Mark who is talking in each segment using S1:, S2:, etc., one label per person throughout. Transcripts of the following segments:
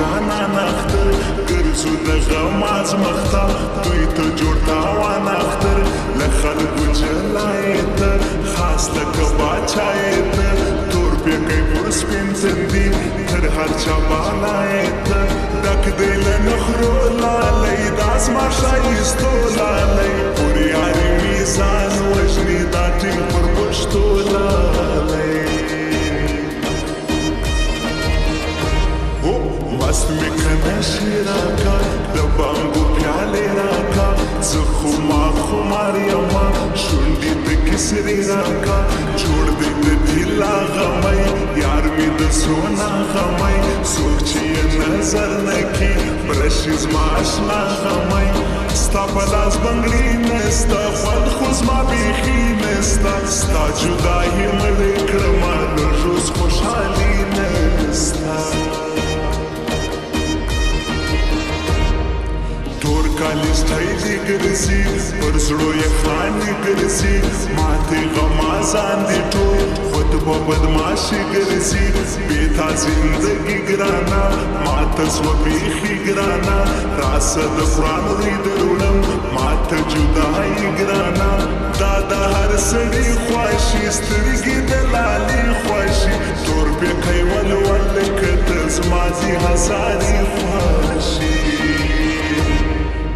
S1: جانان اختر ګرځو د غم ازمخته دوی ته جوړ تاوان اختر له خلکو جلای ته خاص لکه باچای ته تور پیکی پر سپین تندي تر هر چا بالای ته ډک دی له نخرو لالی د اسما ښایستو لالی پر یاري میزان وژني دا ټینګ پر پښتو لالی مست می کنه شیراکا د بانګو پیالې راکا زه خمار یما شونډې د کسرې راکا جوړ دې د ډیلا غمی یار می د سونا غمی څوک چې یې نظر نه کي برشي زما اشنا غمی ستا په لاس بنګړي نسته خوند خو زما بیخي نسته ستا جدایي مړې کړمه لږ اوس خوشحالي نسته تور کالی سټایلې ګرځي پر زړو یې خانې ګرځي ماته غمازان دي ټول خود په بدماشي ګرځي بې تا زندګي ګرانه ماته سوه بیخي ګرانه راسه د قرآن روی دروړم ماته جدایي ګرانه دا د هر سړي خواشي سترګې د لالې خواشي تور پیکی ولول که ته زما دي هزارې خواشي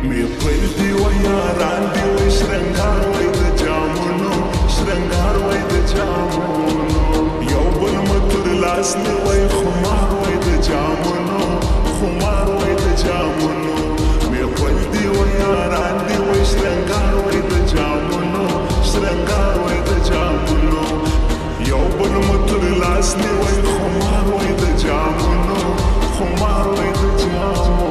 S1: می پل دی و یاران دی و شرنگار وی د جامونو شرنگار وی د جامونو یو بل متر لاس نیوی خمار وی د جامونو خمار وی د جامونو می پل دی و یاران دی و شرنگار وی د جامونو شرنگار وی د جامونو یو بل متر لاس نیوی خمار وی د جامونو خمار وی د جامونو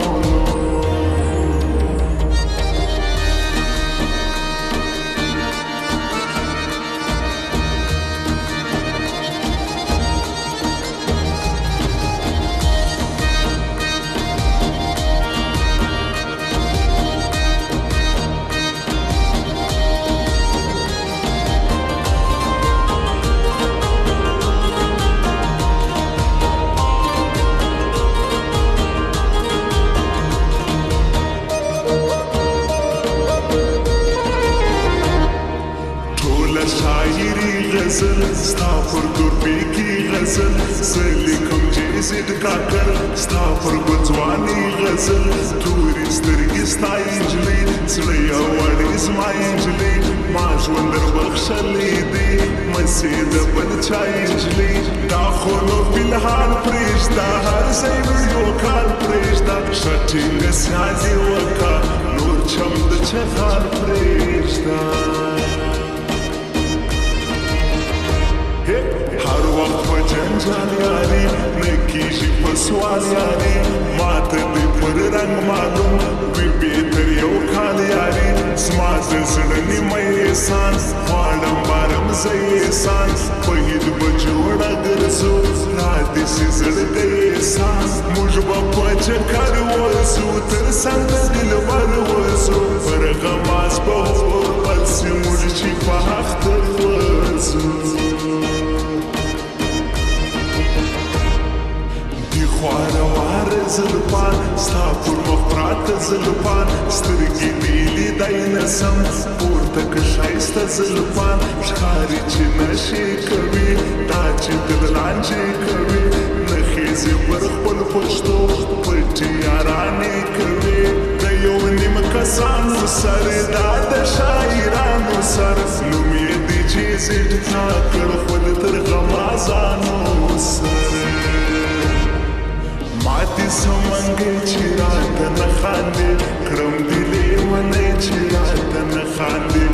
S1: شاعری غزل ستا پر ګربې کې غزل زه لیکم چې زید کاکر ستا پر ګوتوانې غزل تورې سترګې ستا نجلۍ زړه یو وړې زما نجلۍ ما ژوند دربخښلی دی مسې د بل چا نجلۍ دا خو نو فلحال پرېږده هر ځای ویډیو کال پرېږده ښه ټینګه سیالي وکړه نور چم د چغال پرېږده هر وخت په جنجال یاري نه کېږي په سوال یاري ماته دې پر رنګ معلوم وي بهتر یو کال یاري زما د زړه نیمه احسان غواړم بارم زه احسان په عید به جوړه ګرځو رادې سي زړه د احسان موږ به په چکر وځو تر څنګ د دلبر وځو پر غماز به بل سي موږ چې په اختر وځو خواره زلفان ستا پر مخ پراته زلفان سترګې دې لیدی نسم پورته که ښایسته زلفان ښکاري چې نشې کوي دا چې تل لانجې کوي نخیزې پر خپل پښتو پټې یارانې کوي د یو نیم کسانو سر دا د شاعرانو سر نوم یې دی چې زیډ تا کړ خپل تر غمازانو سر ماتی سمنگی چی رات نخاندی کرم دلی منی چی رات نخاندی